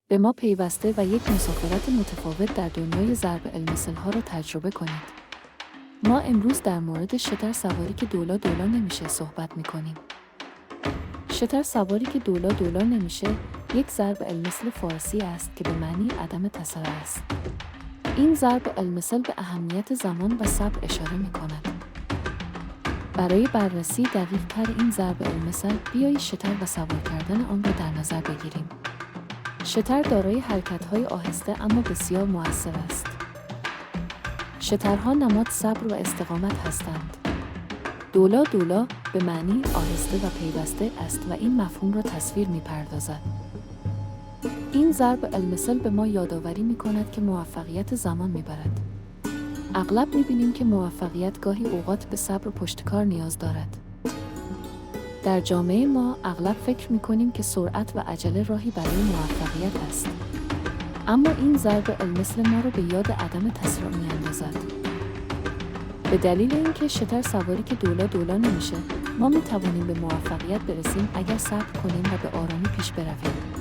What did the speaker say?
به ما پیوسته و یک مسافرت متفاوت در دنیای ضرب المثل‌ها را تجربه کنید. ما امروز در مورد شتر سواری که دولا دولا نمیشه صحبت میکنیم. شتر سواری که دولا دولا نمیشه یک ضرب المثل فارسی است که به معنی عدم تسارع است. این ضرب المثل به اهمیت زمان و صبر اشاره میکند. برای بررسی دقیق تر این ضرب المثل بیایید شتر و سوار کردن آن را در نظر بگیریم. شتر دارای حرکت‌های آهسته اما بسیار مؤثر است. شترها نماد صبر و استقامت هستند. دولا دولا به معنی آهسته و پیوسته است و این مفهوم را تصویر می‌پردازد. این ضرب المثل به ما یادآوری می‌کند که موفقیت زمان می‌برد. اغلب می‌بینیم که موفقیت گاهی اوقات به صبر و پشتکار نیاز دارد. در جامعه ما اغلب فکر می‌کنیم که سرعت و عجله راهی برای موفقیت است. اما این ضرب المثل ما را به یاد عدم تسارع می‌اندازد. به دلیل اینکه شتر سواری که دولا دولا نمیشه، ما می‌توانیم به موفقیت برسیم اگر صبر کنیم و به آرامی پیش برویم.